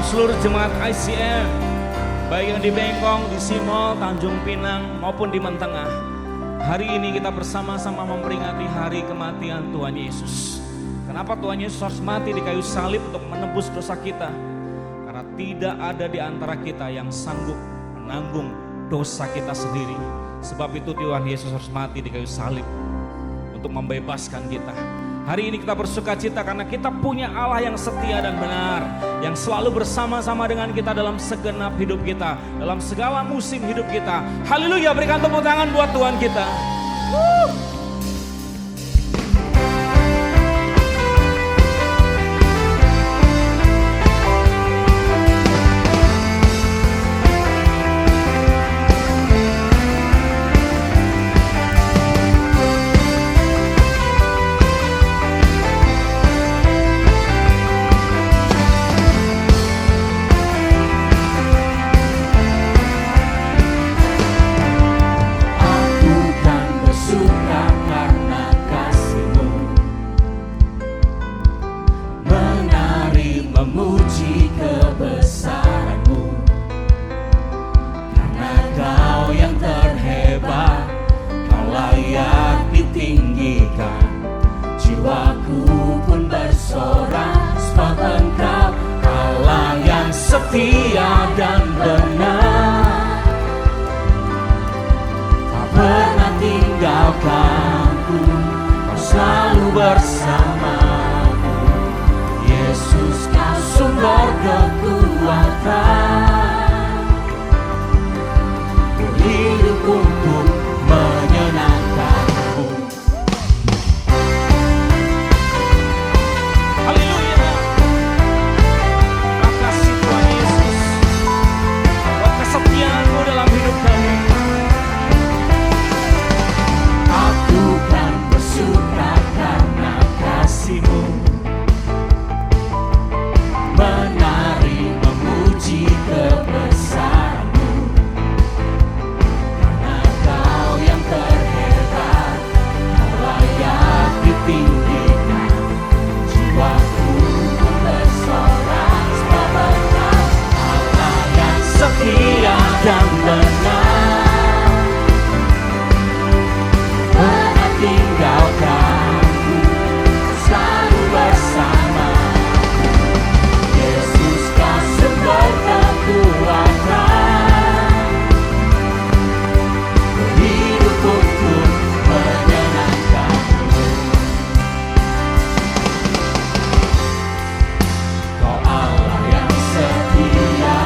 seluruh jemaat ICM, baik yang di Bengkong, di Simol, Tanjung Pinang maupun di Mentengah. Hari ini kita bersama-sama memperingati hari kematian Tuhan Yesus. Kenapa Tuhan Yesus harus mati di kayu salib untuk menebus dosa kita? Karena tidak ada di antara kita yang sanggup menanggung dosa kita sendiri. Sebab itu Tuhan Yesus harus mati di kayu salib untuk membebaskan kita. Hari ini kita bersuka cita karena kita punya Allah yang setia dan benar, yang selalu bersama-sama dengan kita dalam segenap hidup kita, dalam segala musim hidup kita. Haleluya, berikan tepuk tangan buat Tuhan kita. Setia dan benar, tak pernah tinggalkanku, kau selalu bersamaku. Yesus, kau sumber kekuatan, ku hidup untuk menyenangkanmu. Haleluya. Makasih Tuhan Yesus buat kesetiaan-Mu dalam hidup kami. Aku kan bersuka karena kasih-Mu, menari memuji kebesaran-Mu. Karena Kau yang terhebat, Kau layak ditinggikan. Jiwaku pun bersorak sebab Engkau Allah yang setia dan benar, pernah tinggalkanku, selalu bersamaku. Yesus, Kau sumber kekuatan, hidup untuk menyenangkanmu. Kau Allah yang setia,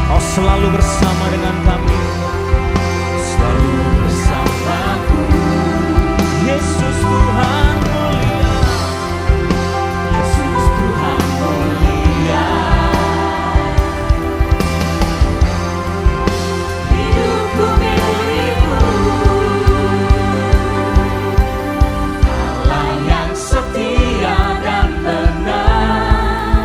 Kau selalu bersama dengan kami. selalu bersamaku. Yesus Tuhan mulia. Yesus Tuhan mulia, hidupku milik-Mu. Allah yang setia dan benar,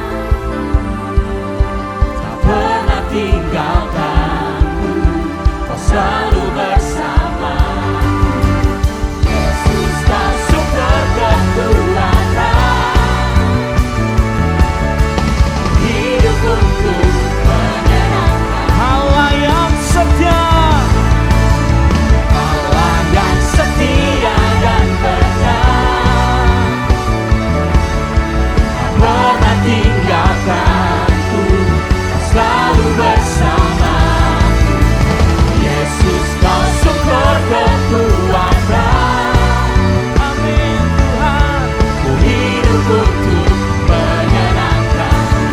tak pernah tinggalkanku, Kau selalu bersamaku. Yesus, Kau sumber kekuatan, hidup untuk menyenangkan. Allah yang setia. Allah yang setia dan benar, tak pernah tinggalkanku, Kau selalu bersamaku. Yesus, Kau sumber kekuatan, Amin Tuhan. ku hidup untuk menyenangkanmu.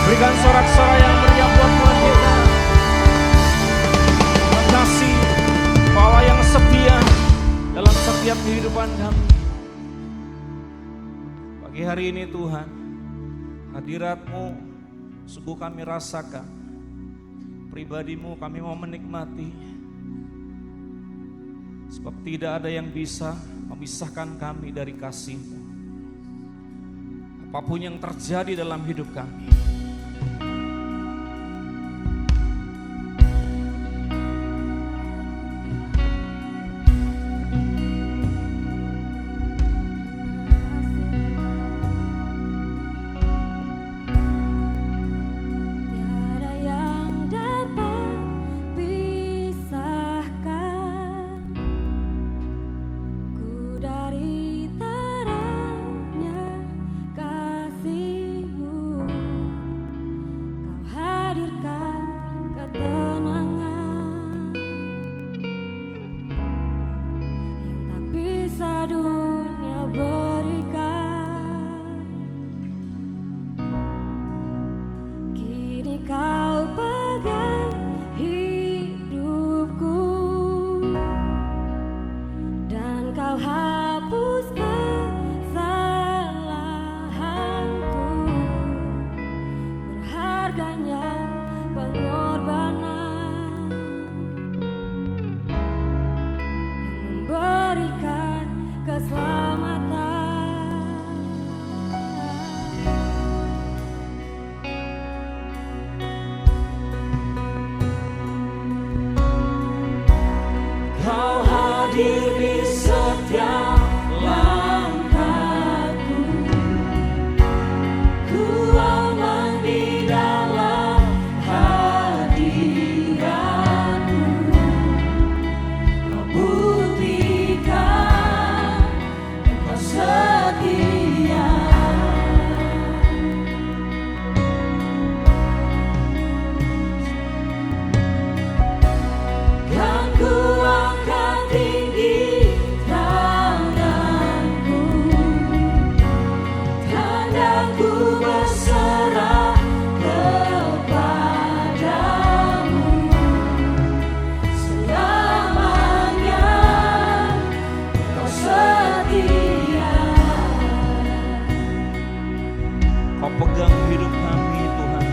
Berikan sorak-sorai yang meriah buat Tuhan kita. Terima kasih Allah yang setia dalam setiap kehidupan kami. Pagi hari ini Tuhan, hadirat-Mu sungguh kami rasakan. Pribadi-Mu kami mau menikmati. Sebab tidak ada yang bisa memisahkan kami dari kasih-Mu. Apapun yang terjadi dalam hidup kami, hadir di setiap langkahku. Ku aman di dalam hadirat-Mu. Kau buktikan Kau setia. Kan ku angkat tinggi tanganku, tandaku berserah kepadamu. Selamanya Kau setia. Kau pegang hidup kami Tuhan.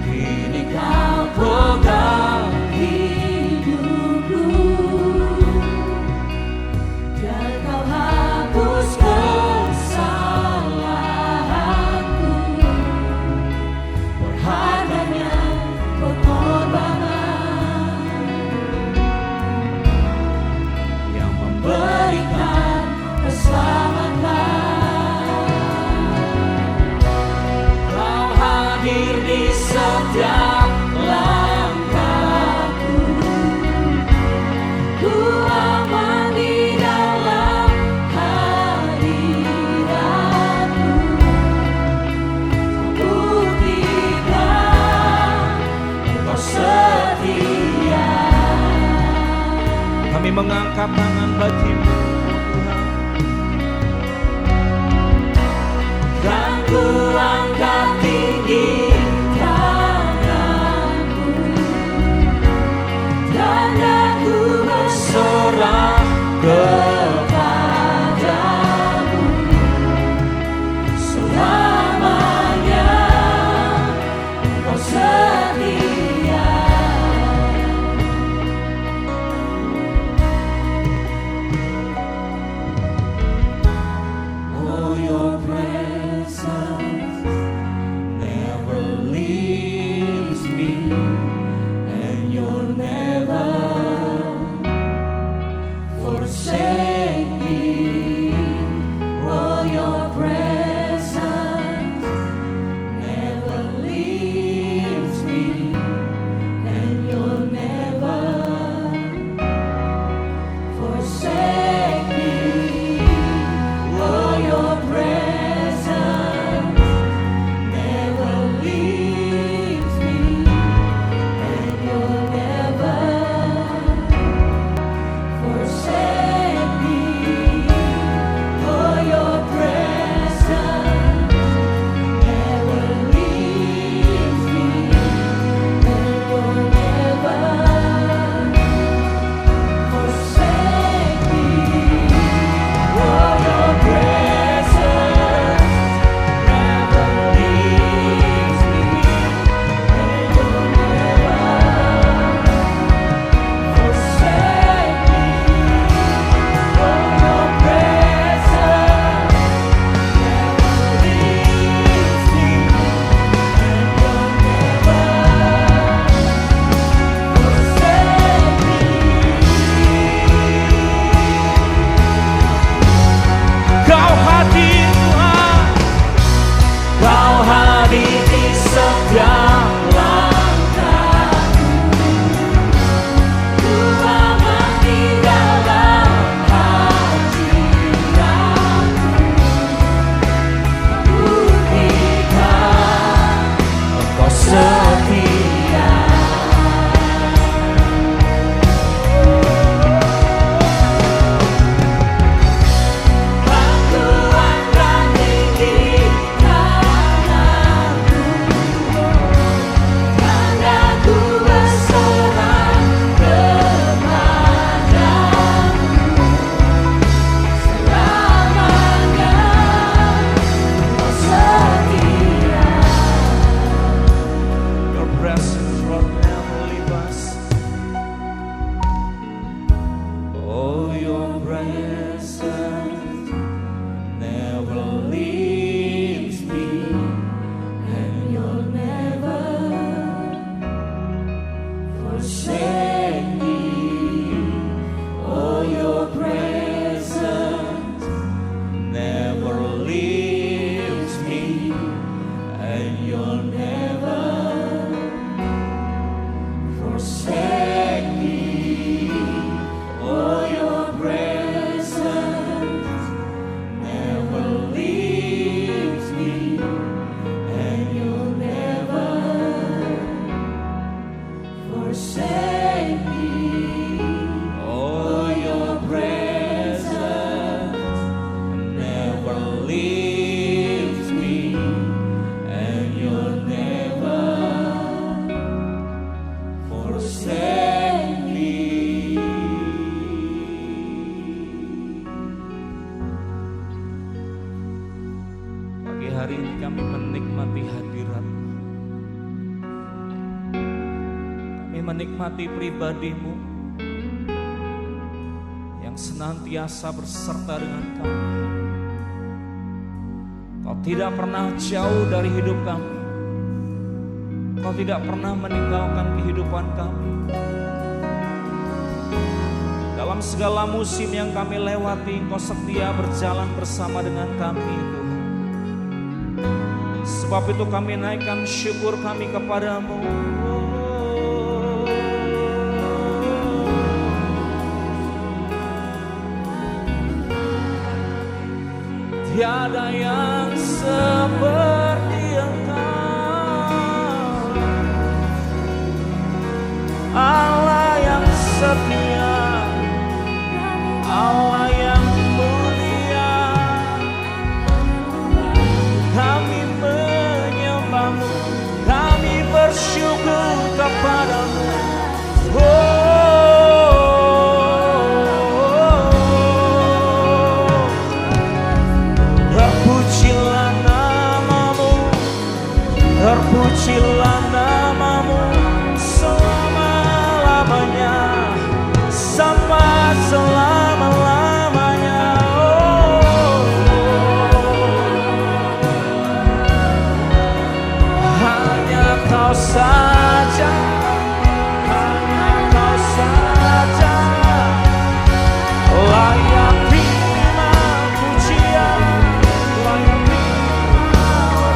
Kini Kau pegang hidupku, dan Kau hapus kesalahanku. Berharganya pengorbanan yang memberikan keselamatan. Kau hadir di setiap langkahku. Ku aman di dalam hadirat-Mu. Kau buktikan Kau setia. Kami mengangkat tangan bagi-Mu Tuhan. Kan ku angkat tinggi tanganku, menikmati pribadi-Mu yang senantiasa berserta dengan kami. Kau tidak pernah jauh dari hidup kami. Kau tidak pernah meninggalkan kehidupan kami. Dalam segala musim yang kami lewati, Kau setia berjalan bersama dengan kami, Tuhan. Sebab itu kami naikkan syukur kami kepadamu. Tiada yang seperti Engkau, Allah yang setia, Allah yang mulia. Kami menyembah-Mu, kami bersyukur kepadamu. Terpujilah nama-Mu, terpujilah nama-Mu selama-lamanya, sampai selama-lamanya. Hanya Kau saja, hanya Kau saja layak terima pujian, layak terima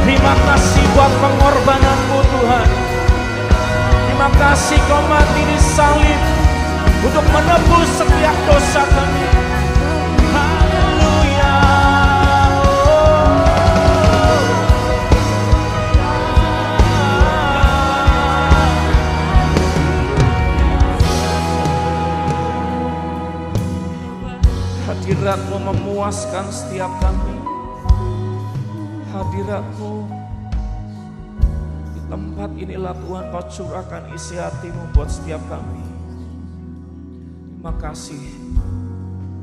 Terima kasih buat pengorbanan-Mu, Tuhan. Terima kasih Kau mati di salib untuk menebus setiap dosa kami. Haleluya. Hadirat-Mu memuaskan setiap kami. Hadirat-Mu di tempat inilah Tuhan, Kau curahkan isi hati-Mu buat setiap kami. Terima kasih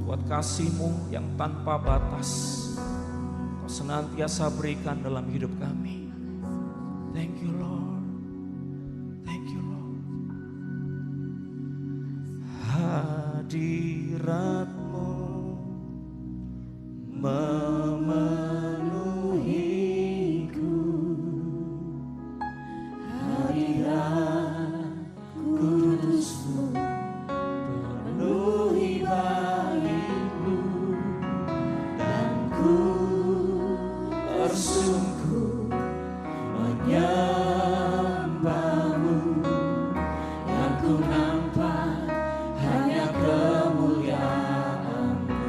buat kasih-Mu yang tanpa batas Kau senantiasa berikan dalam hidup kami. Thank you Lord, thank you Lord. Hadirat-Mu memenuhiku, hadirat kudus-Mu penuhi baik-Mu, dan ku tersungkur menyembah-Mu. Yang ku nampak hanya kemuliaan-Mu.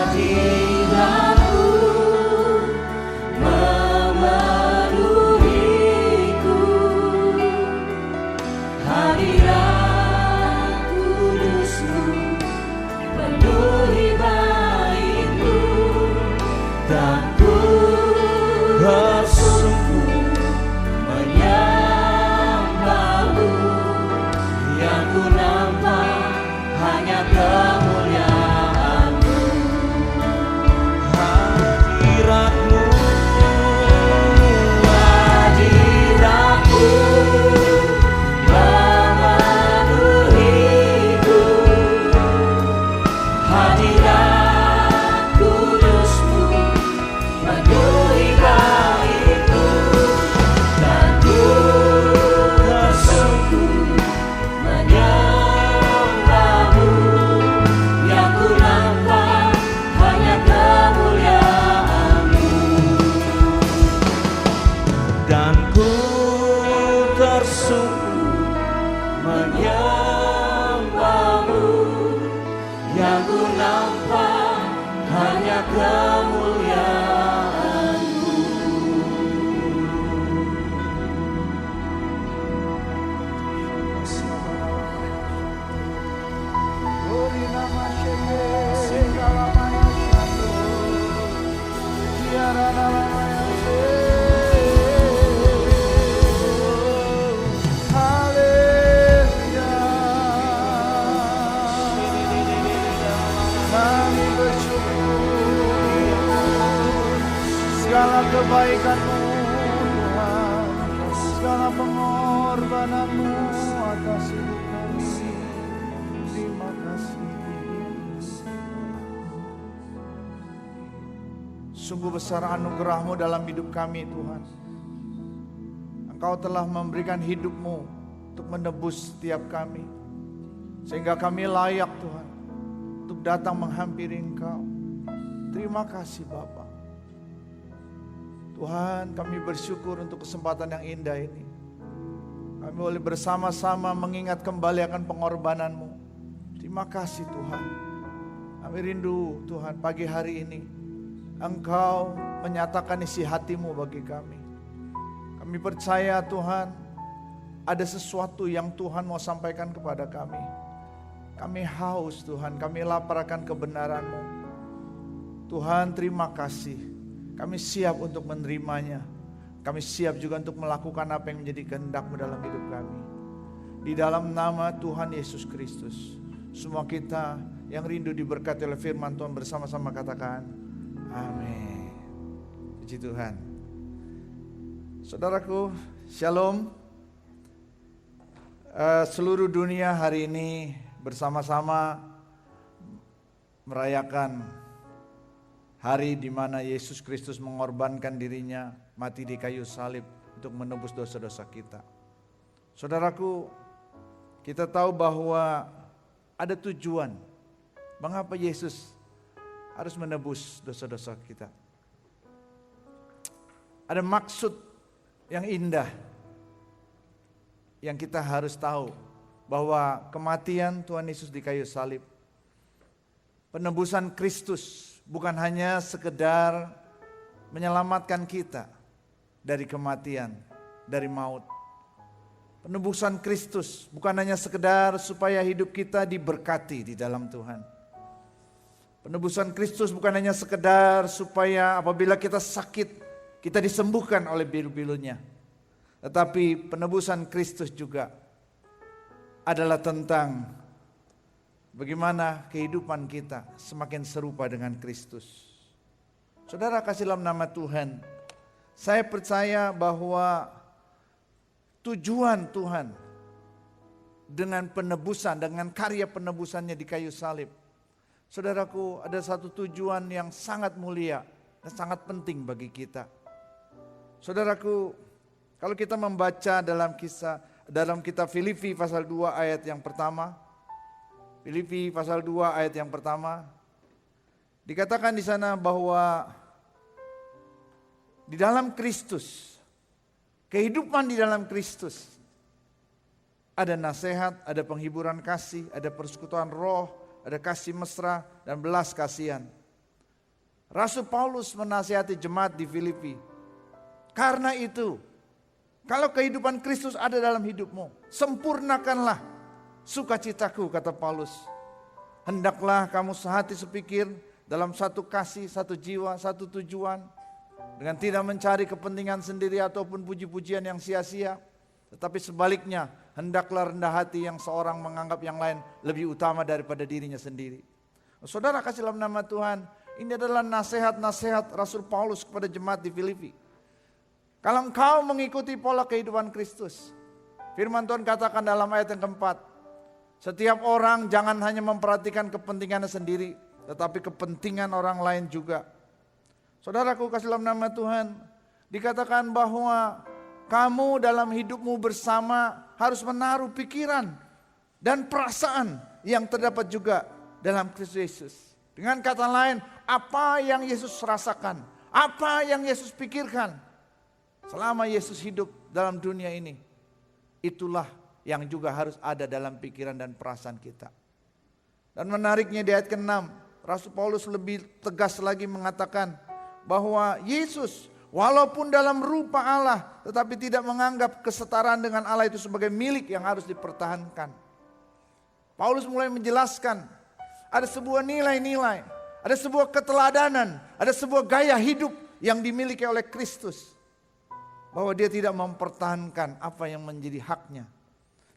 Hadirat-Mu memenuhiku, hadirat kudus-Mu penuhi baik-Mu, dan ku bersungkur menyembah-Mu. Yang ku nampak hanya kemuliaan-Mu. Hadirat-Mu, hadirat-Mu memenuhiku, hadirat kudus-Mu penuhi baik-Mu, dan ku tersungkur menyembah-Mu. Yang ku nampak hanya kemuliaan-Mu, dan ku tersungkur menyembah-Mu. Yang ku nampak hanya kemuliaan-Mu. Haleluya. kebaikan-Mu Tuhan, segala pengorbanan-Mu atas hidup kami. Terima kasih. Sungguh besar anugerah-Mu dalam hidup kami Tuhan. Engkau telah memberikan hidup-Mu untuk menebus setiap kami, sehingga kami layak Tuhan untuk datang menghampiri Engkau. Terima kasih Bapa. Tuhan, kami bersyukur untuk kesempatan yang indah ini. Kami boleh bersama-sama mengingat kembali akan pengorbanan-Mu. Terima kasih Tuhan. Kami rindu Tuhan pagi hari ini Engkau menyatakan isi hati-Mu bagi kami. Kami percaya Tuhan, ada sesuatu yang Tuhan mau sampaikan kepada kami. Kami haus Tuhan, kami lapar akan kebenaran-Mu. Tuhan, terima kasih. Kami siap untuk menerimanya. Kami siap juga untuk melakukan apa yang menjadi kehendak-Mu dalam hidup kami. Di dalam nama Tuhan Yesus Kristus, semua kita yang rindu diberkati oleh firman Tuhan bersama-sama katakan amin. Puji Tuhan. Saudaraku, shalom. Seluruh dunia hari ini bersama-sama merayakan hari di mana Yesus Kristus mengorbankan dirinya mati di kayu salib untuk menebus dosa-dosa kita. Saudaraku, kita tahu bahwa ada tujuan mengapa Yesus harus menebus dosa-dosa kita. Ada maksud yang indah yang kita harus tahu, bahwa kematian Tuhan Yesus di kayu salib, penebusan Kristus bukan hanya sekedar menyelamatkan kita dari kematian, dari maut. Penebusan Kristus bukan hanya sekedar supaya hidup kita diberkati di dalam Tuhan. Penebusan Kristus bukan hanya sekedar supaya apabila kita sakit, kita disembuhkan oleh bilu-bilunya. Tetapi penebusan Kristus juga adalah tentang bagaimana kehidupan kita semakin serupa dengan Kristus. Saudara kasih dalam nama Tuhan, saya percaya bahwa tujuan Tuhan dengan penebusan, dengan karya penebusannya di kayu salib, saudaraku, ada satu tujuan yang sangat mulia dan sangat penting bagi kita. Saudaraku, kalau kita membaca dalam kitab Filipi pasal 2 ayat yang pertama, Filipi pasal 2 ayat yang pertama, dikatakan di sana bahwa di dalam Kristus, kehidupan di dalam Kristus, ada nasihat, ada penghiburan kasih, ada persekutuan roh, ada kasih mesra dan belas kasihan. Rasul Paulus menasihati jemaat di Filipi, karena itu, kalau kehidupan Kristus ada dalam hidupmu, sempurnakanlah sukacitaku, kata Paulus. Hendaklah kamu sehati sepikir dalam satu kasih, satu jiwa, satu tujuan, dengan tidak mencari kepentingan sendiri ataupun puji-pujian yang sia-sia, tetapi sebaliknya hendaklah rendah hati yang seorang menganggap yang lain lebih utama daripada dirinya sendiri. Saudara kasih dalam nama Tuhan, ini adalah nasihat-nasihat Rasul Paulus kepada jemaat di Filipi. Kalau engkau mengikuti pola kehidupan Kristus, firman Tuhan katakan dalam ayat yang keempat, setiap orang jangan hanya memperhatikan kepentingannya sendiri, tetapi kepentingan orang lain juga. Saudaraku kasih dalam nama Tuhan, dikatakan bahwa kamu dalam hidupmu bersama harus menaruh pikiran dan perasaan yang terdapat juga dalam Kristus Yesus. Dengan kata lain, apa yang Yesus rasakan, apa yang Yesus pikirkan selama Yesus hidup dalam dunia ini, itulah yang juga harus ada dalam pikiran dan perasaan kita. Dan menariknya di ayat ke-6, Rasul Paulus lebih tegas lagi mengatakan bahwa Yesus walaupun dalam rupa Allah, tetapi tidak menganggap kesetaraan dengan Allah itu sebagai milik yang harus dipertahankan. Paulus mulai menjelaskan ada sebuah nilai-nilai, ada sebuah keteladanan, ada sebuah gaya hidup yang dimiliki oleh Kristus. Bahwa dia tidak mempertahankan apa yang menjadi haknya.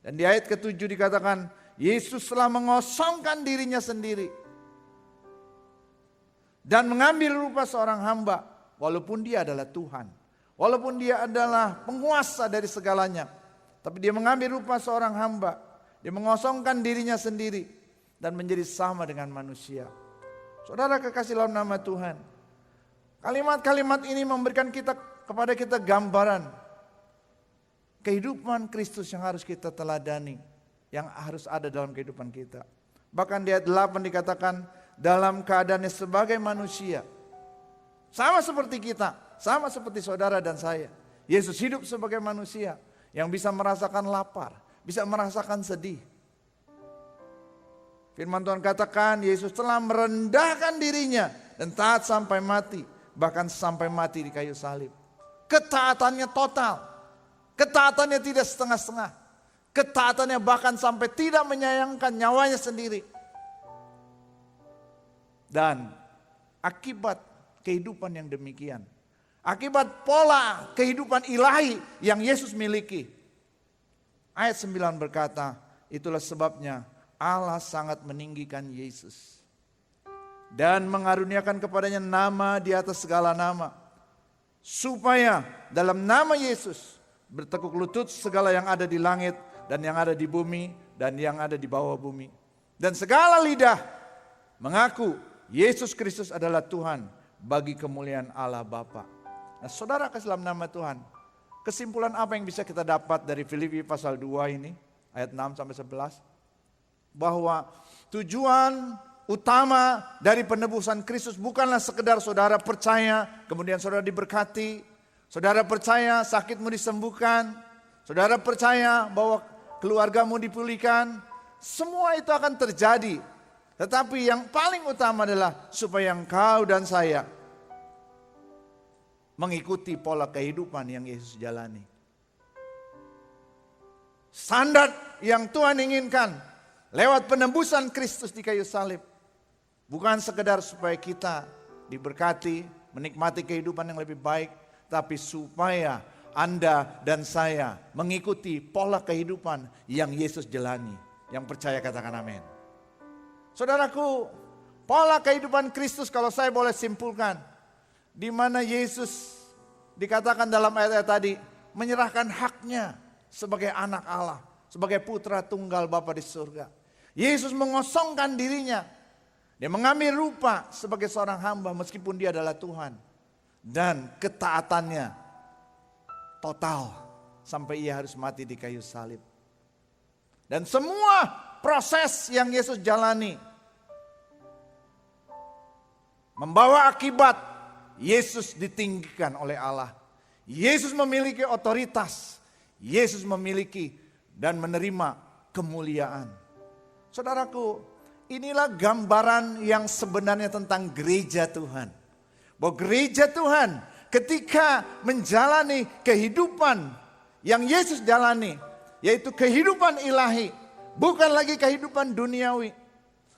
Dan di ayat ke-7 dikatakan, Yesus telah mengosongkan dirinya sendiri dan mengambil rupa seorang hamba walaupun dia adalah Tuhan, walaupun dia adalah penguasa dari segalanya, tapi dia mengambil rupa seorang hamba. Dia mengosongkan dirinya sendiri dan menjadi sama dengan manusia. Saudara kekasih dalam nama Tuhan, kalimat-kalimat ini memberikan kepada kita gambaran kehidupan Kristus yang harus kita teladani, yang harus ada dalam kehidupan kita. Bahkan di ayat 8 dikatakan dalam keadaannya sebagai manusia, sama seperti kita, sama seperti saudara dan saya. Yesus hidup sebagai manusia yang bisa merasakan lapar, bisa merasakan sedih. Firman Tuhan katakan Yesus telah merendahkan dirinya dan taat sampai mati, bahkan sampai mati di kayu salib. Ketaatannya total, ketaatannya tidak setengah-setengah, ketaatannya bahkan sampai tidak menyayangkan nyawanya sendiri. Dan akibat kehidupan yang demikian, akibat pola kehidupan ilahi yang Yesus miliki, ayat 9 berkata, itulah sebabnya Allah sangat meninggikan Yesus dan mengaruniakan kepadanya nama di atas segala nama, supaya dalam nama Yesus bertekuk lutut segala yang ada di langit dan yang ada di bumi dan yang ada di bawah bumi, dan segala lidah mengaku Yesus Kristus adalah Tuhan bagi kemuliaan Allah Bapa. Nah, saudara kasih dalam nama Tuhan, kesimpulan apa yang bisa kita dapat dari Filipi pasal 2 ini ayat 6 sampai 11? Bahwa tujuan utama dari penebusan Kristus bukanlah sekedar saudara percaya kemudian saudara diberkati, saudara percaya sakitmu disembuhkan, saudara percaya bahwa keluargamu dipulihkan. Semua itu akan terjadi, tetapi yang paling utama adalah supaya engkau dan saya mengikuti pola kehidupan yang Yesus jalani. Standar yang Tuhan inginkan lewat penebusan Kristus di kayu salib, bukan sekedar supaya kita diberkati, menikmati kehidupan yang lebih baik, tapi supaya Anda dan saya mengikuti pola kehidupan yang Yesus jalani. Yang percaya katakan amin. Saudaraku, pola kehidupan Kristus kalau saya boleh simpulkan, di mana Yesus dikatakan dalam ayat-ayat tadi menyerahkan haknya sebagai anak Allah, sebagai putra tunggal Bapa di surga. Yesus mengosongkan dirinya. Dia mengambil rupa sebagai seorang hamba meskipun dia adalah Tuhan. Dan ketaatannya total sampai ia harus mati di kayu salib. Dan semua proses yang Yesus jalani membawa akibat Yesus ditinggikan oleh Allah. Yesus memiliki otoritas. Yesus memiliki dan menerima kemuliaan. Saudaraku, inilah gambaran yang sebenarnya tentang gereja Tuhan. Bahwa gereja Tuhan ketika menjalani kehidupan yang Yesus jalani, yaitu kehidupan ilahi, bukan lagi kehidupan duniawi,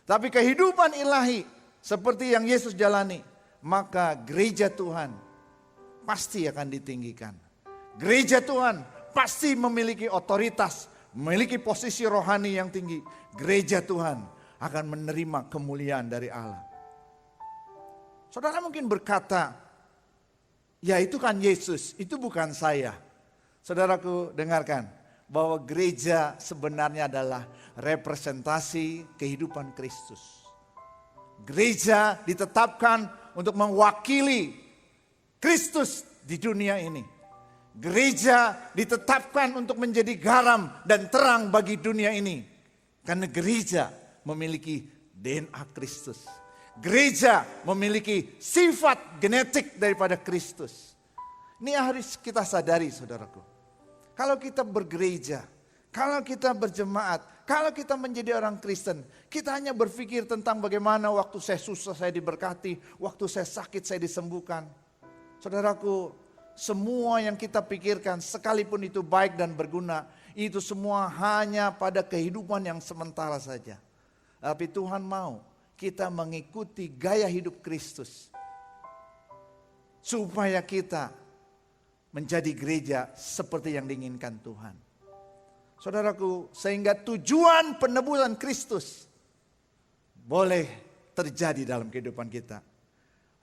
tapi kehidupan ilahi seperti yang Yesus jalani, maka gereja Tuhan pasti akan ditinggikan. Gereja Tuhan pasti memiliki otoritas, memiliki posisi rohani yang tinggi. Gereja Tuhan akan menerima kemuliaan dari Allah. Saudara mungkin berkata, ya itu kan Yesus, itu bukan saya. Saudaraku dengarkan, bahwa gereja sebenarnya adalah representasi kehidupan Kristus. Gereja ditetapkan untuk mewakili Kristus di dunia ini. Gereja ditetapkan untuk menjadi garam dan terang bagi dunia ini. Karena gereja memiliki DNA Kristus. Gereja memiliki sifat genetik daripada Kristus. Ini harus kita sadari saudaraku. Kalau kita bergereja, kalau kita berjemaat, kalau kita menjadi orang Kristen, kita hanya berpikir tentang bagaimana waktu saya susah saya diberkati, waktu saya sakit saya disembuhkan. Saudaraku, semua yang kita pikirkan sekalipun itu baik dan berguna, itu semua hanya pada kehidupan yang sementara saja. Tapi Tuhan mau kita mengikuti gaya hidup Kristus. Supaya kita menjadi gereja seperti yang diinginkan Tuhan. Saudaraku, sehingga tujuan penebusan Kristus boleh terjadi dalam kehidupan kita.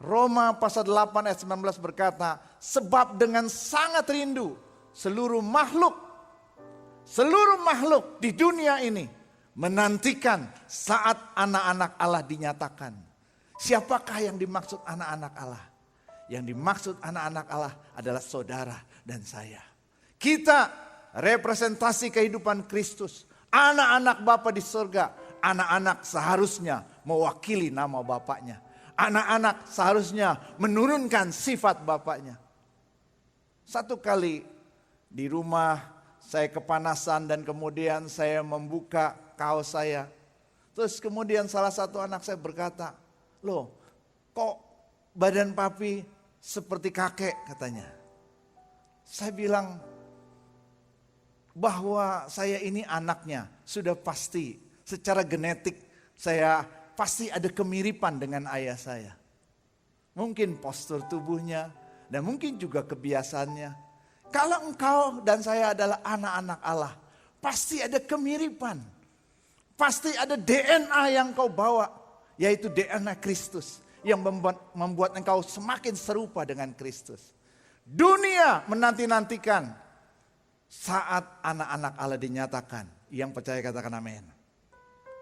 Roma pasal 8 ayat 19 berkata, sebab dengan sangat rindu seluruh makhluk di dunia ini menantikan saat anak-anak Allah dinyatakan. Siapakah yang dimaksud anak-anak Allah? Yang dimaksud anak-anak Allah adalah saudara dan saya. Kita representasi kehidupan Kristus. Anak-anak Bapa di surga. Anak-anak seharusnya mewakili nama Bapaknya. Anak-anak seharusnya menurunkan sifat Bapaknya. Satu kali di rumah saya kepanasan dan kemudian saya membuka kaos saya. Terus kemudian salah satu anak saya berkata, loh kok badan papi seperti kakek katanya. Saya bilang bahwa saya ini anaknya sudah pasti secara genetik saya pasti ada kemiripan dengan ayah saya. Mungkin postur tubuhnya dan mungkin juga kebiasaannya. Kalau engkau dan saya adalah anak-anak Allah, pasti ada kemiripan. Pasti ada DNA yang kau bawa, yaitu DNA Kristus yang membuat engkau semakin serupa dengan Kristus. Dunia menanti-nantikan saat anak-anak Allah dinyatakan. Yang percaya katakan amin.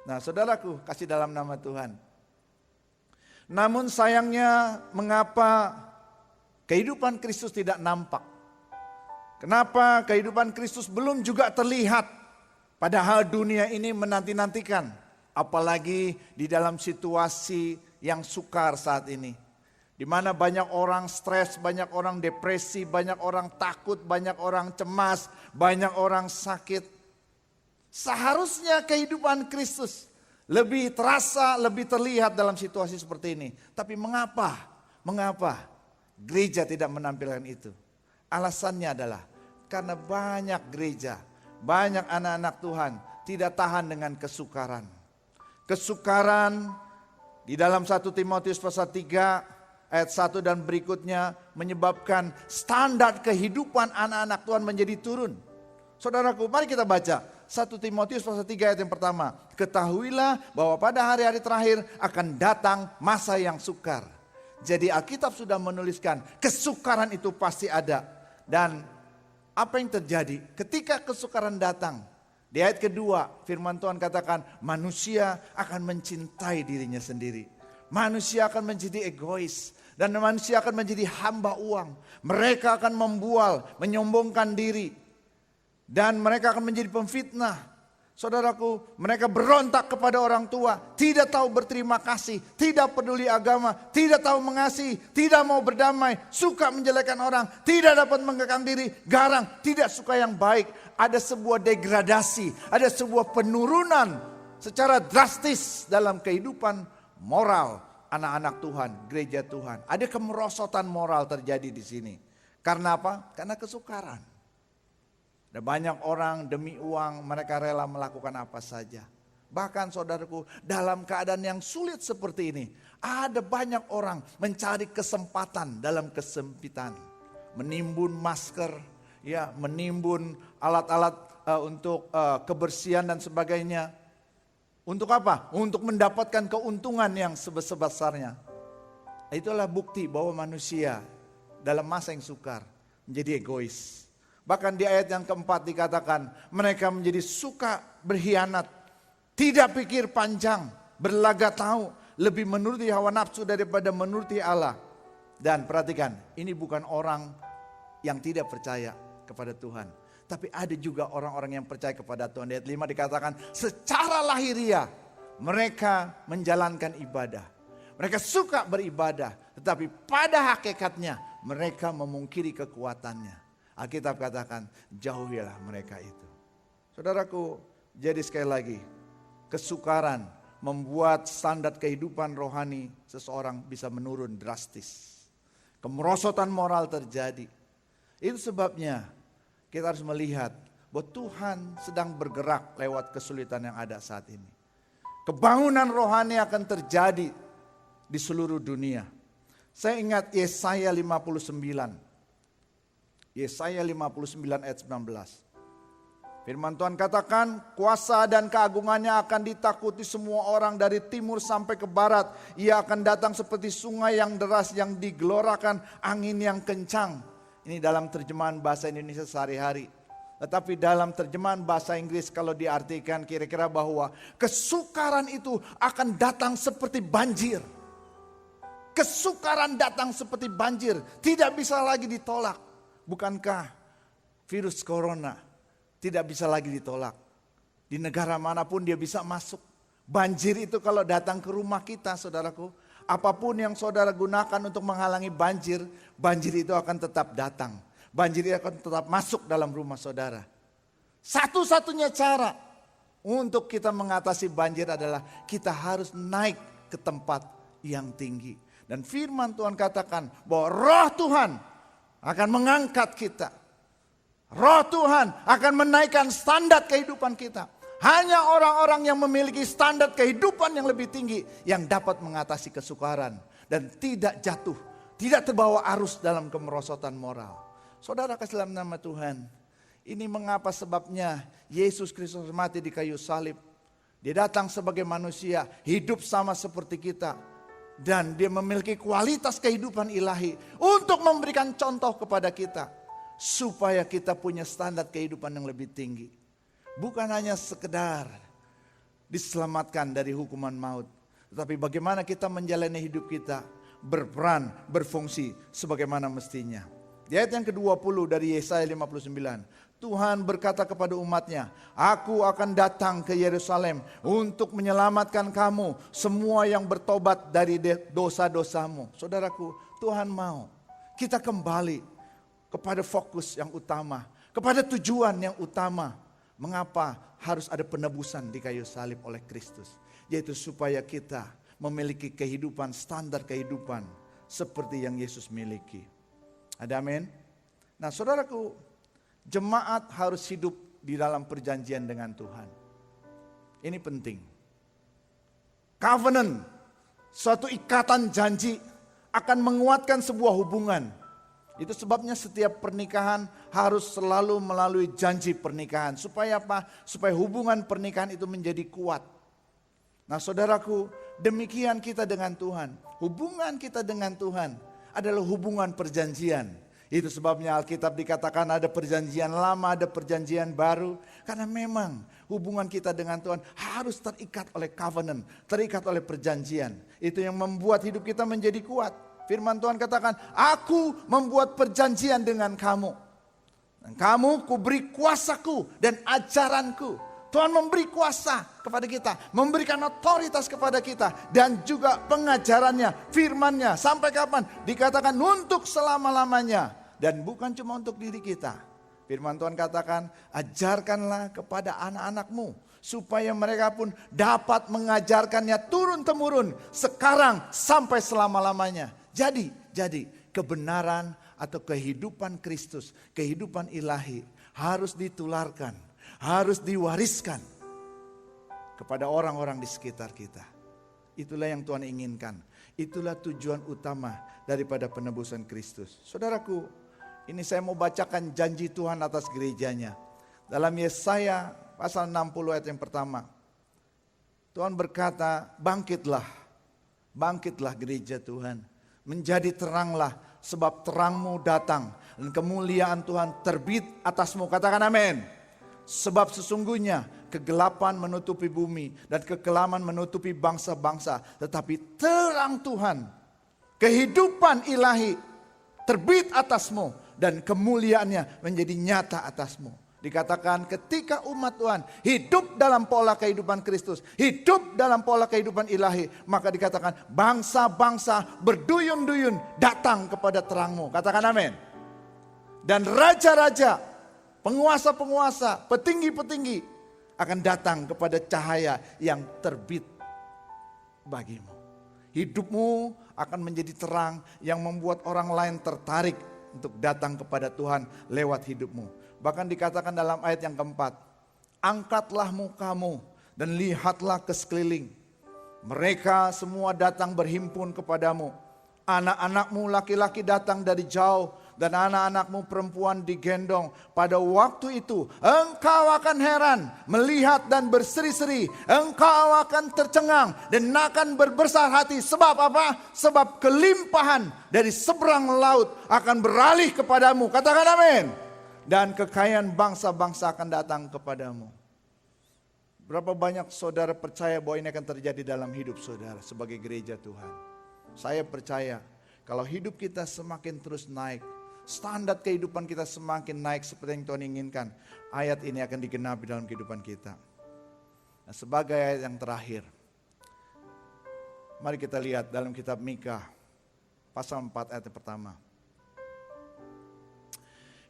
Nah saudaraku, kasih dalam nama Tuhan. Namun sayangnya mengapa kehidupan Kristus tidak nampak? Kenapa kehidupan Kristus belum juga terlihat? Padahal dunia ini menanti-nantikan. Apalagi di dalam situasi yang sukar saat ini. Di mana banyak orang stres, banyak orang depresi, banyak orang takut, banyak orang cemas, banyak orang sakit. Seharusnya kehidupan Kristus lebih terasa, lebih terlihat dalam situasi seperti ini. Tapi mengapa? Mengapa gereja tidak menampilkan itu? Alasannya adalah karena banyak gereja, banyak anak-anak Tuhan tidak tahan dengan kesukaran. Kesukaran di dalam 1 Timotius pasal 3 ayat 1 dan berikutnya menyebabkan standar kehidupan anak-anak Tuhan menjadi turun. Saudaraku, mari kita baca 1 Timotius pasal 3 ayat yang pertama. Ketahuilah bahwa pada hari-hari terakhir akan datang masa yang sukar. Jadi Alkitab sudah menuliskan kesukaran itu pasti ada. Dan apa yang terjadi ketika kesukaran datang? Di ayat kedua firman Tuhan katakan manusia akan mencintai dirinya sendiri. Manusia akan menjadi egois. Dan manusia akan menjadi hamba uang. Mereka akan membual, menyombongkan diri. Dan mereka akan menjadi pemfitnah. Saudaraku, mereka berontak kepada orang tua. Tidak tahu berterima kasih. Tidak peduli agama. Tidak tahu mengasihi. Tidak mau berdamai. Suka menjelekkan orang. Tidak dapat mengekang diri. Garang. Tidak suka yang baik. Ada sebuah degradasi. Ada sebuah penurunan secara drastis dalam kehidupan moral anak-anak Tuhan, gereja Tuhan. Ada kemerosotan moral terjadi di sini. Karena apa? Karena kesukaran. Ada banyak orang demi uang mereka rela melakukan apa saja. Bahkan saudaraku, dalam keadaan yang sulit seperti ini, ada banyak orang mencari kesempatan dalam kesempitan. Menimbun masker, ya, menimbun alat-alat untuk kebersihan dan sebagainya. Untuk apa? Untuk mendapatkan keuntungan yang sebesar-besarnya. Itulah bukti bahwa manusia dalam masa yang sukar menjadi egois. Bahkan di ayat yang keempat dikatakan mereka menjadi suka berkhianat, tidak pikir panjang, berlagak tahu, lebih menuruti hawa nafsu daripada menuruti Allah. Dan perhatikan, ini bukan orang yang tidak percaya kepada Tuhan. Tapi ada juga orang-orang yang percaya kepada Tuhan. Di ayat 5 dikatakan secara lahiriah mereka menjalankan ibadah. Mereka suka beribadah, tetapi pada hakikatnya mereka memungkiri kekuatannya. Alkitab katakan jauhilah mereka itu. Saudaraku, jadi sekali lagi kesukaran membuat standar kehidupan rohani seseorang bisa menurun drastis. Kemerosotan moral terjadi. Itu sebabnya kita harus melihat bahwa Tuhan sedang bergerak lewat kesulitan yang ada saat ini. Kebangunan rohani akan terjadi di seluruh dunia. Saya ingat Yesaya 59. Yesaya 59 ayat 19. Firman Tuhan katakan, kuasa dan keagungannya akan ditakuti semua orang dari timur sampai ke barat. Ia akan datang seperti sungai yang deras yang digelorakan angin yang kencang. Ini dalam terjemahan bahasa Indonesia sehari-hari. Tetapi dalam terjemahan bahasa Inggris kalau diartikan kira-kira bahwa kesukaran itu akan datang seperti banjir. Kesukaran datang seperti banjir, tidak bisa lagi ditolak. Bukankah virus corona tidak bisa lagi ditolak? Di negara manapun dia bisa masuk. Banjir itu kalau datang ke rumah kita, saudaraku, apapun yang saudara gunakan untuk menghalangi banjir, banjir itu akan tetap datang. Banjir itu akan tetap masuk dalam rumah saudara. Satu-satunya cara untuk kita mengatasi banjir adalah kita harus naik ke tempat yang tinggi. Dan firman Tuhan katakan bahwa roh Tuhan akan mengangkat kita. Roh Tuhan akan menaikkan standar kehidupan kita. Hanya orang-orang yang memiliki standar kehidupan yang lebih tinggi yang dapat mengatasi kesukaran dan tidak jatuh, tidak terbawa arus dalam kemerosotan moral. Saudara kasih dalam nama Tuhan, ini mengapa sebabnya Yesus Kristus mati di kayu salib. Dia datang sebagai manusia, hidup sama seperti kita. Dan dia memiliki kualitas kehidupan ilahi untuk memberikan contoh kepada kita. Supaya kita punya standar kehidupan yang lebih tinggi. Bukan hanya sekedar diselamatkan dari hukuman maut. Tetapi bagaimana kita menjalani hidup kita. Berperan, berfungsi sebagaimana mestinya. Di ayat yang ke-20 dari Yesaya 59. Tuhan berkata kepada umatnya, aku akan datang ke Yerusalem untuk menyelamatkan kamu. Semua yang bertobat dari dosa-dosamu. Saudaraku, Tuhan mau kita kembali kepada fokus yang utama, kepada tujuan yang utama. Mengapa harus ada penebusan di kayu salib oleh Kristus? Yaitu supaya kita memiliki kehidupan, standar kehidupan seperti yang Yesus miliki. Ada amin? Nah saudaraku, jemaat harus hidup di dalam perjanjian dengan Tuhan. Ini penting. Covenant, suatu ikatan janji akan menguatkan sebuah hubungan. Itu sebabnya setiap pernikahan harus selalu melalui janji pernikahan. Supaya apa? Supaya hubungan pernikahan itu menjadi kuat. Nah saudaraku, demikian kita dengan Tuhan. Hubungan kita dengan Tuhan adalah hubungan perjanjian. Itu sebabnya Alkitab dikatakan ada perjanjian lama, ada perjanjian baru. Karena memang hubungan kita dengan Tuhan harus terikat oleh covenant, terikat oleh perjanjian. Itu yang membuat hidup kita menjadi kuat. Firman Tuhan katakan, aku membuat perjanjian dengan kamu. Dan kamu kuberi kuasaku dan ajaranku. Tuhan memberi kuasa kepada kita, memberikan otoritas kepada kita. Dan juga pengajarannya, firmannya, sampai kapan? Dikatakan untuk selama-lamanya. Dan bukan cuma untuk diri kita. Firman Tuhan katakan, ajarkanlah kepada anak-anakmu. Supaya mereka pun dapat mengajarkannya turun-temurun. Sekarang sampai selama-lamanya. Jadi kebenaran atau kehidupan Kristus, kehidupan ilahi harus ditularkan, harus diwariskan kepada orang-orang di sekitar kita. Itulah yang Tuhan inginkan. Itulah tujuan utama daripada penebusan Kristus. Saudaraku, ini saya mau bacakan janji Tuhan atas gerejanya. Dalam Yesaya pasal 60 ayat yang pertama. Tuhan berkata, bangkitlah gereja Tuhan. Menjadi teranglah sebab terangmu datang dan kemuliaan Tuhan terbit atasmu. Katakan amin. Sebab sesungguhnya kegelapan menutupi bumi dan kekelaman menutupi bangsa-bangsa. Tetapi terang Tuhan, kehidupan ilahi terbit atasmu dan kemuliaannya menjadi nyata atasmu. Dikatakan ketika umat Tuhan hidup dalam pola kehidupan Kristus, hidup dalam pola kehidupan ilahi, maka dikatakan bangsa-bangsa berduyun-duyun datang kepada terangmu. Katakan amin. Dan raja-raja, penguasa-penguasa, petinggi-petinggi akan datang kepada cahaya yang terbit bagimu. Hidupmu akan menjadi terang yang membuat orang lain tertarik untuk datang kepada Tuhan lewat hidupmu. Bahkan dikatakan dalam ayat yang keempat, angkatlah mukamu dan lihatlah ke sekeliling. Mereka semua datang berhimpun kepadamu. Anak-anakmu laki-laki datang dari jauh dan anak-anakmu perempuan digendong. Pada waktu itu engkau akan heran melihat dan berseri-seri. Engkau akan tercengang dan akan berbesar hati. Sebab apa? Sebab kelimpahan dari seberang laut akan beralih kepadamu. Katakan amin. Dan kekayaan bangsa-bangsa akan datang kepadamu. Berapa banyak saudara percaya bahwa ini akan terjadi dalam hidup saudara sebagai gereja Tuhan? Saya percaya kalau hidup kita semakin terus naik, standar kehidupan kita semakin naik seperti yang Tuhan inginkan, ayat ini akan digenapi dalam kehidupan kita. Nah, sebagai ayat yang terakhir, mari kita lihat dalam kitab Mika pasal 4 ayat yang pertama.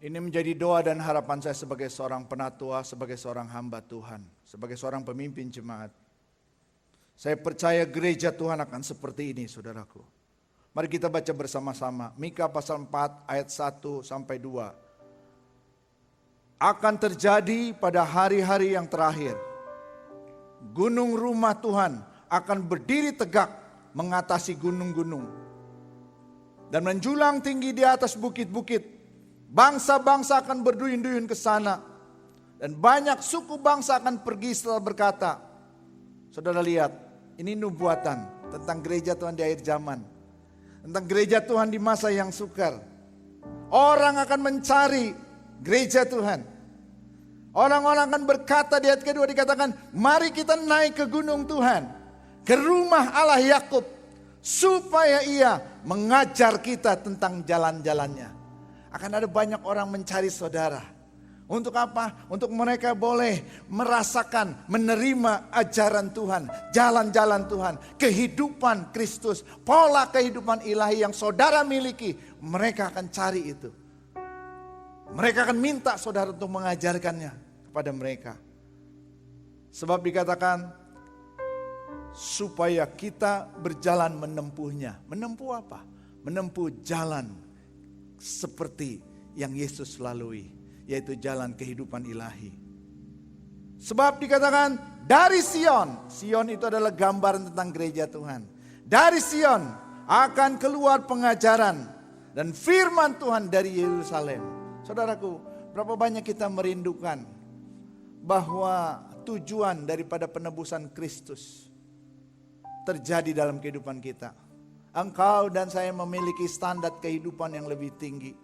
Ini menjadi doa dan harapan saya sebagai seorang penatua, sebagai seorang hamba Tuhan, sebagai seorang pemimpin jemaat. Saya percaya gereja Tuhan akan seperti ini, saudaraku. Mari kita baca bersama-sama. Mika pasal 4 ayat 1 sampai 2. Akan terjadi pada hari-hari yang terakhir, gunung rumah Tuhan akan berdiri tegak mengatasi gunung-gunung dan menjulang tinggi di atas bukit-bukit. Bangsa-bangsa akan berduyun-duyun ke sana. Dan banyak suku bangsa akan pergi setelah berkata. Saudara lihat, ini nubuatan tentang gereja Tuhan di akhir zaman. Tentang gereja Tuhan di masa yang sukar. Orang akan mencari gereja Tuhan. Orang-orang akan berkata di ayat kedua dikatakan, mari kita naik ke gunung Tuhan. Ke rumah Allah Yakub. Supaya ia mengajar kita tentang jalan-jalannya. Akan ada banyak orang mencari saudara. Untuk apa? Untuk mereka boleh merasakan, menerima ajaran Tuhan, jalan-jalan Tuhan, kehidupan Kristus, pola kehidupan ilahi yang saudara miliki. Mereka akan cari itu. Mereka akan minta saudara untuk mengajarkannya kepada mereka. Sebab dikatakan, supaya kita berjalan menempuhnya. Menempuh apa? Menempuh jalan seperti yang Yesus lalui, yaitu jalan kehidupan ilahi. Sebab dikatakan dari Sion, Sion itu adalah gambaran tentang gereja Tuhan. Dari Sion akan keluar pengajaran dan firman Tuhan dari Yerusalem. Saudaraku, berapa banyak kita merindukan bahwa tujuan daripada penebusan Kristus terjadi dalam kehidupan kita. Engkau dan saya memiliki standar kehidupan yang lebih tinggi.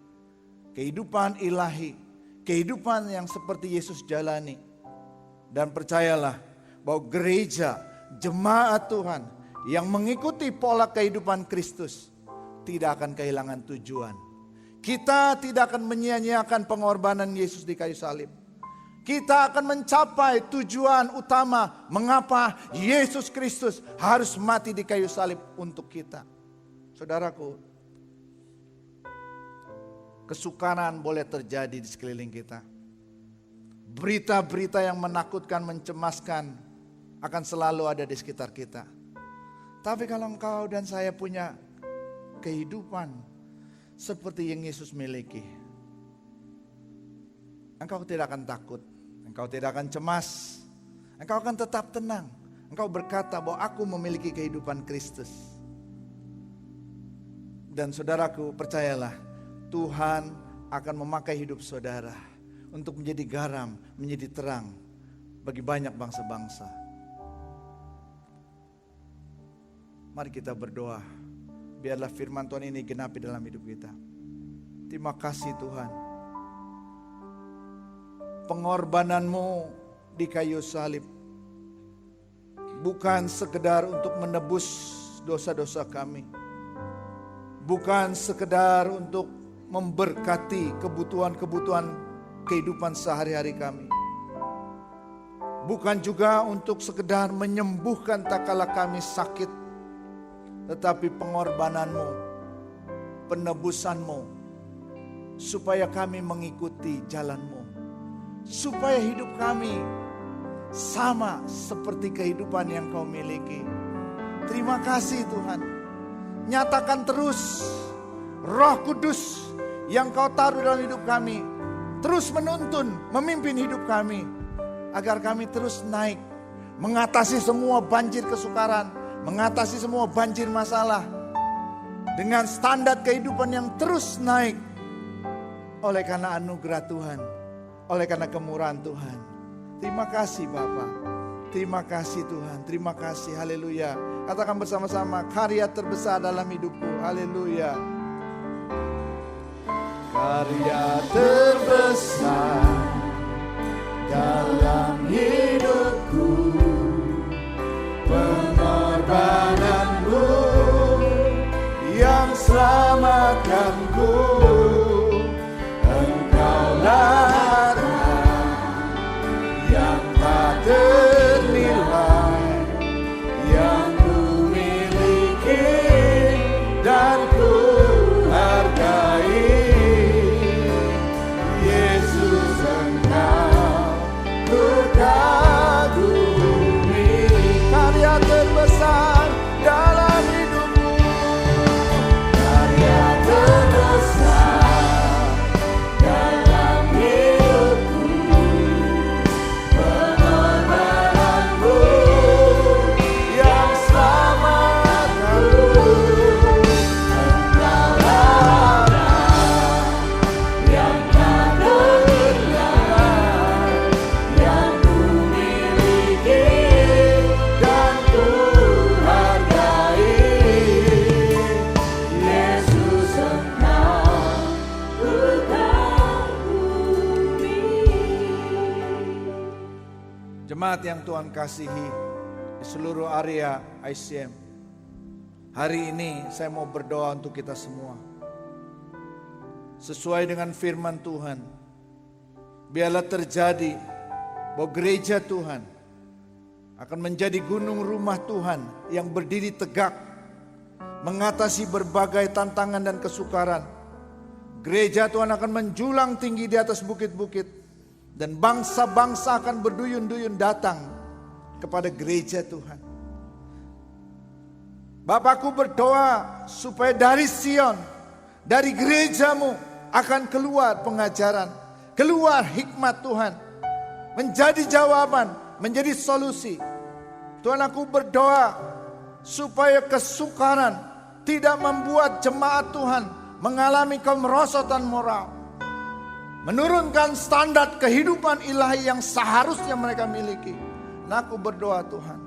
Kehidupan ilahi. Kehidupan yang seperti Yesus jalani. Dan percayalah bahwa gereja, jemaat Tuhan yang mengikuti pola kehidupan Kristus tidak akan kehilangan tujuan. Kita tidak akan menyia-nyiakan pengorbanan Yesus di kayu salib. Kita akan mencapai tujuan utama mengapa Yesus Kristus harus mati di kayu salib untuk kita. Saudaraku, kesukaran boleh terjadi di sekeliling kita. Berita-berita yang menakutkan, mencemaskan akan selalu ada di sekitar kita. Tapi kalau engkau dan saya punya kehidupan seperti yang Yesus miliki, engkau tidak akan takut, engkau tidak akan cemas, engkau akan tetap tenang. Engkau berkata bahwa aku memiliki kehidupan Kristus. Dan saudaraku, percayalah, Tuhan akan memakai hidup saudara untuk menjadi garam, menjadi terang bagi banyak bangsa-bangsa. Mari kita berdoa, biarlah firman Tuhan ini genapi dalam hidup kita. Terima kasih Tuhan. Pengorbananmu di kayu salib bukan sekedar untuk menebus dosa-dosa kami. Bukan sekedar untuk memberkati kebutuhan-kebutuhan kehidupan sehari-hari kami. Bukan juga untuk sekedar menyembuhkan tak kala kami sakit. Tetapi pengorbananmu, penebusanmu, supaya kami mengikuti jalanmu. Supaya hidup kami sama seperti kehidupan yang kau miliki. Terima kasih Tuhan. Nyatakan terus Roh Kudus yang kau taruh dalam hidup kami. Terus menuntun, memimpin hidup kami. Agar kami terus naik. Mengatasi semua banjir kesukaran. Mengatasi semua banjir masalah. Dengan standar kehidupan yang terus naik. oleh karena anugerah Tuhan, oleh karena kemurahan Tuhan. Terima kasih Bapa. Terima kasih Tuhan. Terima kasih. Haleluya. Katakan bersama-sama, karya terbesar dalam hidupku. Haleluya. Karya terbesar dalam hidupku, pengorbananmu yang selamatkanku. Engkaulah harta yang tak ternilai, yang ku miliki dan ku hargai. Yesus, Engkau ku kagumi. Karya terbesar dalam hidupku, karya terbesar dalam hidupku, pengorbananmu yang selamatkanku. Engkaulah yang tak ternilai, yang ku miliki dan ku hargai. Yesus, Engkau ku kagumi. Jemaat yang Tuhan kasihi di seluruh area ICM, hari ini saya mau berdoa untuk kita semua. Sesuai dengan firman Tuhan, biarlah terjadi bahwa gereja Tuhan akan menjadi gunung rumah Tuhan yang berdiri tegak, mengatasi berbagai tantangan dan kesukaran. Gereja Tuhan akan menjulang tinggi di atas bukit-bukit, dan bangsa-bangsa akan berduyun-duyun datang kepada gereja Tuhan. Bapakku berdoa supaya dari Sion, dari gerejamu akan keluar pengajaran, keluar hikmat Tuhan, menjadi jawaban, menjadi solusi. Tuhan, aku berdoa supaya kesukaran tidak membuat jemaat Tuhan mengalami kemerosotan moral, menurunkan standar kehidupan ilahi yang seharusnya mereka miliki. Dan aku berdoa Tuhan,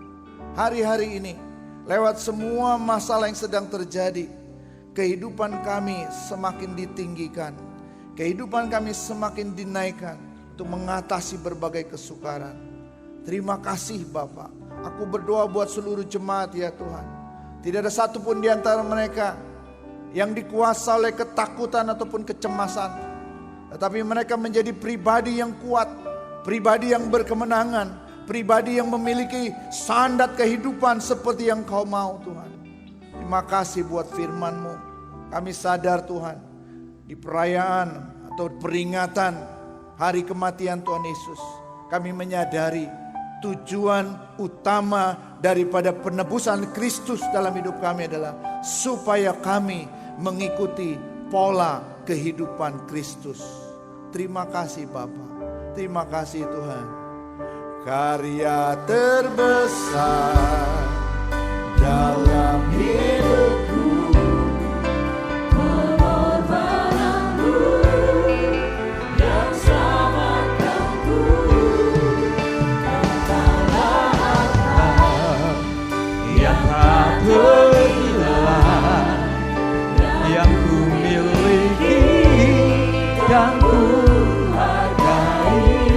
hari-hari ini lewat semua masalah yang sedang terjadi, kehidupan kami semakin ditinggikan, kehidupan kami semakin dinaikkan untuk mengatasi berbagai kesukaran. Terima kasih Bapa. Aku berdoa buat seluruh jemaat ya Tuhan. Tidak ada satupun di antara mereka yang dikuasai oleh ketakutan ataupun kecemasan, tetapi mereka menjadi pribadi yang kuat, pribadi yang berkemenangan, pribadi yang memiliki standar kehidupan seperti yang Kau mau Tuhan. Terima kasih buat firman-Mu. Kami sadar Tuhan, di perayaan atau peringatan hari kematian Tuhan Yesus, kami menyadari tujuan utama daripada penebusan Kristus dalam hidup kami adalah supaya kami mengikuti pola kehidupan Kristus. Terima kasih Bapa. Terima kasih Tuhan. Karya terbesar dalam hidupku, Pengorbananmu yang selamatkanku. Engkaulah harta yang tak ternilai, yang ku miliki dan ku hargai.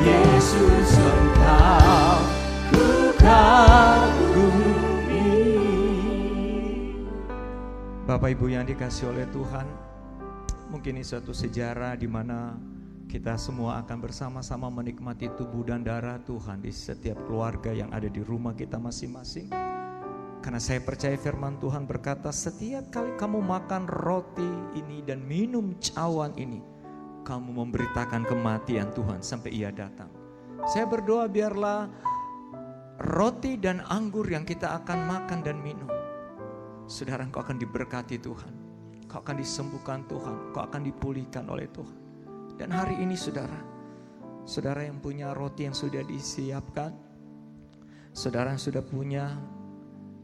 Yesus, Engkau ku kagumi. Bapak Ibu yang dikasihi oleh Tuhan, mungkin ini suatu sejarah di mana kita semua akan bersama-sama menikmati tubuh dan darah Tuhan di setiap keluarga yang ada di rumah kita masing-masing. Karena saya percaya firman Tuhan berkata, setiap kali kamu makan roti ini dan minum cawan ini, kamu memberitakan kematian Tuhan sampai Ia datang. Saya berdoa biarlah roti dan anggur yang kita akan makan dan minum, saudara, engkau akan diberkati Tuhan, kau akan disembuhkan Tuhan, kau akan dipulihkan oleh Tuhan. Dan hari ini saudara yang punya roti yang sudah disiapkan, saudara yang sudah punya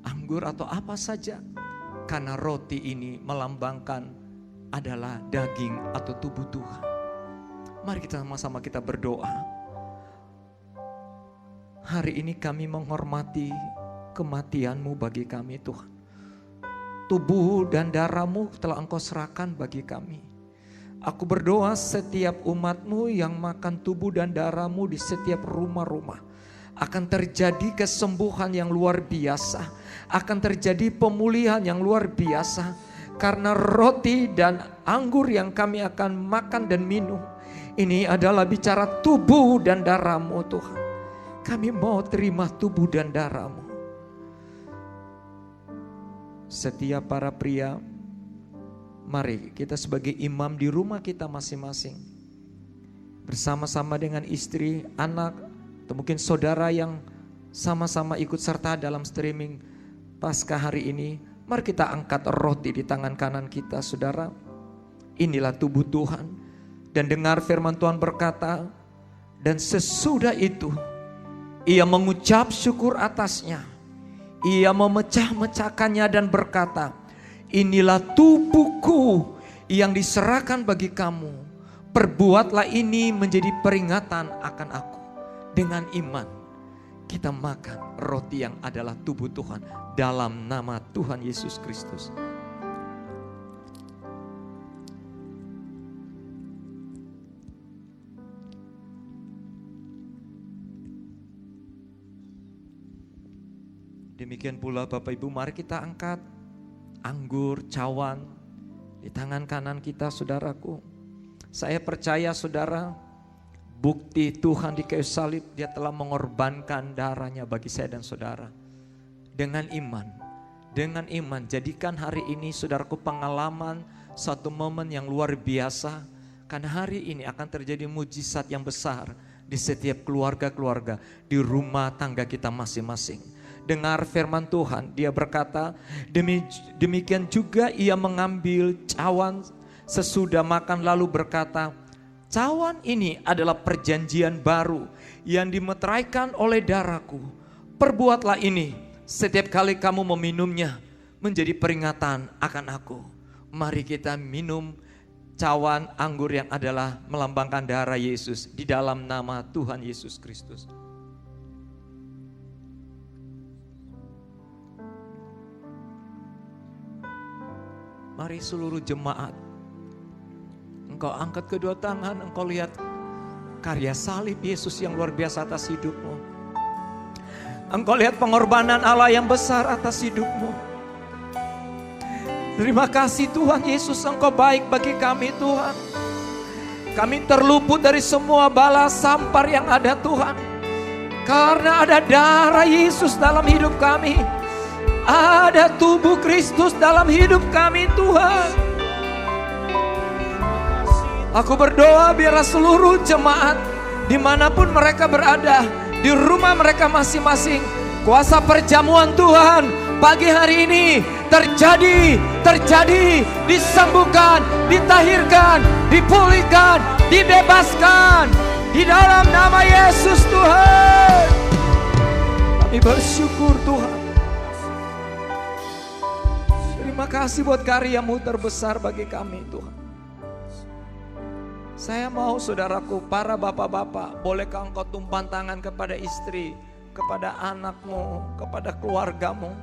anggur atau apa saja, karena roti ini melambangkan adalah daging atau tubuh Tuhan. Mari kita sama-sama kita berdoa. Hari ini kami menghormati kematian-Mu bagi kami Tuhan. Tubuh dan darah-Mu telah Engkau serahkan bagi kami. Aku berdoa setiap umat-Mu yang makan tubuh dan darah-Mu di setiap rumah-rumah. Akan terjadi kesembuhan yang luar biasa. Akan terjadi pemulihan yang luar biasa. Karena roti dan anggur yang kami akan makan dan minum, ini adalah bicara tubuh dan darah-Mu Tuhan. Kami mau terima tubuh dan darah-Mu. Setiap para pria, mari kita sebagai imam di rumah kita masing-masing, bersama-sama dengan istri, anak, atau mungkin saudara yang sama-sama ikut serta dalam streaming Paskah hari ini. Mari kita angkat roti di tangan kanan kita, saudara. Inilah tubuh Tuhan. Dan dengar firman Tuhan berkata, dan sesudah itu ia mengucap syukur atasnya. Ia memecah-mecahkannya dan berkata, inilah tubuhku yang diserahkan bagi kamu. Perbuatlah ini menjadi peringatan akan aku. Dengan iman kita makan roti yang adalah tubuh Tuhan dalam nama Tuhan Yesus Kristus. Demikian pula Bapak Ibu, mari kita angkat anggur, cawan di tangan kanan kita, saudaraku. Saya percaya saudara, bukti Tuhan di kayu salib, Dia telah mengorbankan darahnya bagi saya dan saudara. Dengan iman, jadikan hari ini saudaraku pengalaman satu momen yang luar biasa. Karena hari ini akan terjadi mujizat yang besar di setiap keluarga-keluarga, di rumah tangga kita masing-masing. Dengar firman Tuhan, Dia berkata, demikian juga ia mengambil cawan sesudah makan lalu berkata, cawan ini adalah perjanjian baru yang dimeteraikan oleh darahku. Perbuatlah ini setiap kali kamu meminumnya menjadi peringatan akan aku. Mari kita minum cawan anggur yang adalah melambangkan darah Yesus di dalam nama Tuhan Yesus Kristus. Mari seluruh jemaat, engkau angkat kedua tangan, engkau lihat karya salib Yesus yang luar biasa atas hidupmu. Engkau lihat pengorbanan Allah yang besar atas hidupmu. Terima kasih Tuhan Yesus, Engkau baik bagi kami Tuhan. Kami terluput dari semua bala sampar yang ada Tuhan. Karena ada darah Yesus dalam hidup kami. Ada tubuh Kristus dalam hidup kami Tuhan. Aku berdoa biarlah seluruh jemaat dimanapun mereka berada, di rumah mereka masing-masing, kuasa perjamuan Tuhan pagi hari ini terjadi, disembuhkan, ditahirkan, dipulihkan, dibebaskan di dalam nama Yesus Tuhan. Kami bersyukur Tuhan. Terima kasih buat karya-Mu terbesar bagi kami Tuhan. Saya mau saudaraku, para bapak-bapak, bolehkah engkau tumpang tangan kepada istri, kepada anakmu, kepada keluargamu.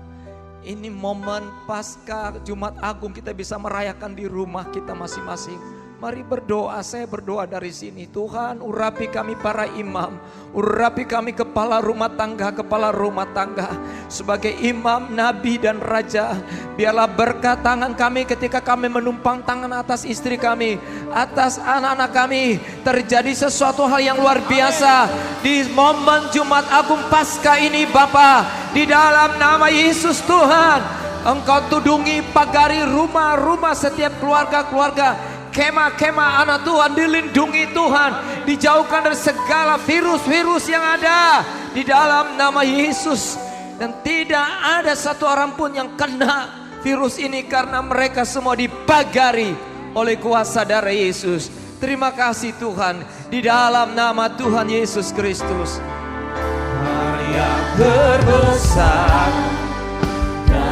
Ini momen Paskah Jumat Agung, kita bisa merayakan di rumah kita masing-masing. Mari berdoa, saya berdoa dari sini. Tuhan, urapi kami para imam, urapi kami kepala rumah tangga. Sebagai imam, nabi dan raja, biarlah berkat tangan kami ketika kami menumpang tangan atas istri kami, atas anak-anak kami. Terjadi sesuatu hal yang luar biasa di momen Jumat Agung Paskah ini Bapa. Di dalam nama Yesus Tuhan, Engkau tudungi pagari rumah-rumah setiap keluarga-keluarga. Kemah-kemah anak Tuhan dilindungi Tuhan, dijauhkan dari segala virus-virus yang ada di dalam nama Yesus. Dan tidak ada satu orang pun yang kena virus ini karena mereka semua dipagari oleh kuasa darah Yesus. Terima kasih Tuhan, di dalam nama Tuhan Yesus Kristus. Karya terbesar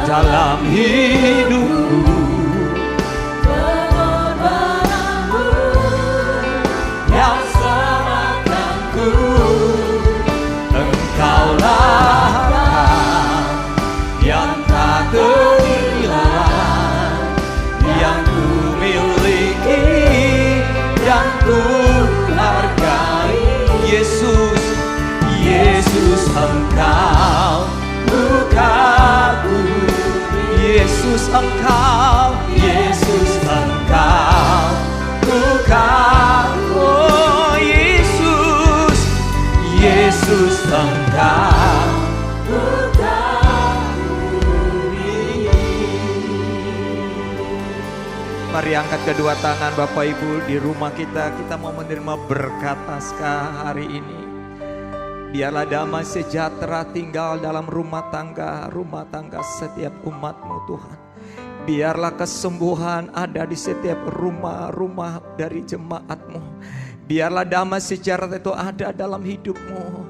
dalam hidupku, Yesus Engkau bukaku, Yesus Engkau, Yesus Engkau bukaku, oh Yesus, Yesus Engkau. Mari angkat kedua tangan Bapak Ibu di rumah kita mau menerima berkat Paskah hari ini. Biarlah damai sejahtera tinggal dalam rumah tangga setiap umat-Mu Tuhan. Biarlah kesembuhan ada di setiap rumah-rumah dari jemaat-Mu. Biarlah damai sejahtera itu ada dalam hidup-Mu.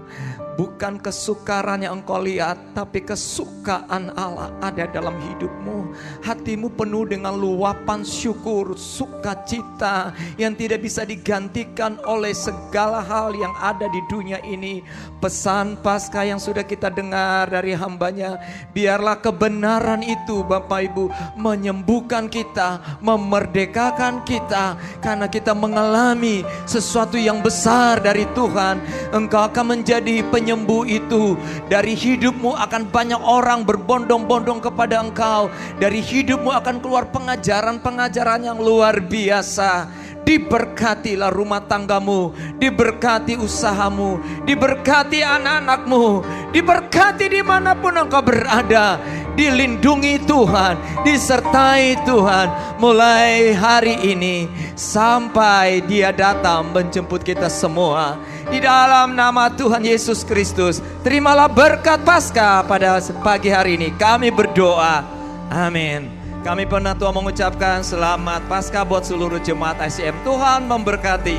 Bukan kesukaran yang Engkau lihat, tapi kesukaan Allah ada dalam hidupmu. Hatimu penuh dengan luapan syukur, sukacita yang tidak bisa digantikan oleh segala hal yang ada di dunia ini. Pesan Paskah yang sudah kita dengar dari hambanya, biarlah kebenaran itu Bapak Ibu menyembuhkan kita, memerdekakan kita. Karena kita mengalami sesuatu yang besar dari Tuhan. Engkau akan menjadi penyembuh itu. Dari hidupmu akan banyak orang berbondong-bondong kepada Engkau. Dari hidupmu akan keluar pengajaran-pengajaran yang luar biasa. Diberkatilah rumah tanggamu, diberkati usahamu, diberkati anak-anakmu, diberkati dimanapun engkau berada. Dilindungi Tuhan, disertai Tuhan mulai hari ini sampai Dia datang menjemput kita semua. Di dalam nama Tuhan Yesus Kristus, terimalah berkat Paskah pada pagi hari ini. Kami berdoa, amin. Kami penatua mengucapkan selamat Paskah buat seluruh jemaat ICM. Tuhan memberkati.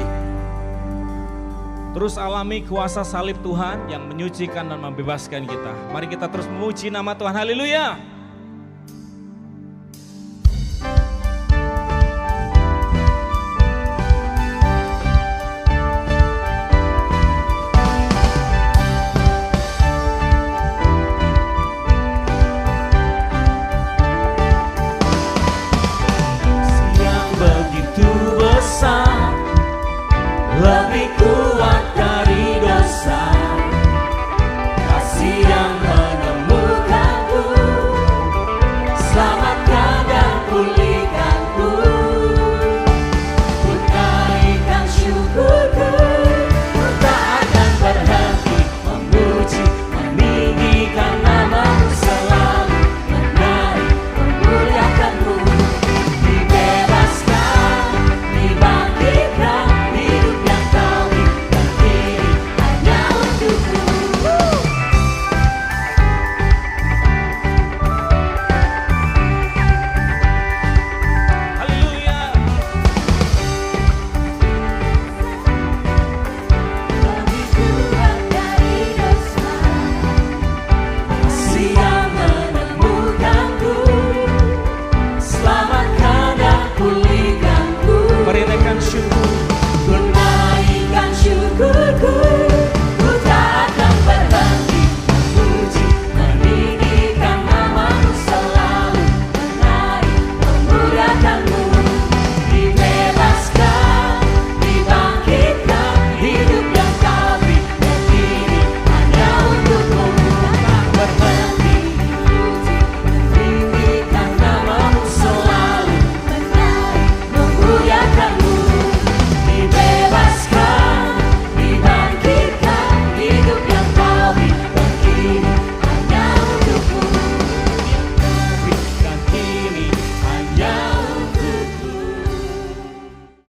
Terus alami kuasa salib Tuhan yang menyucikan dan membebaskan kita. Mari kita terus memuji nama Tuhan. Haleluya.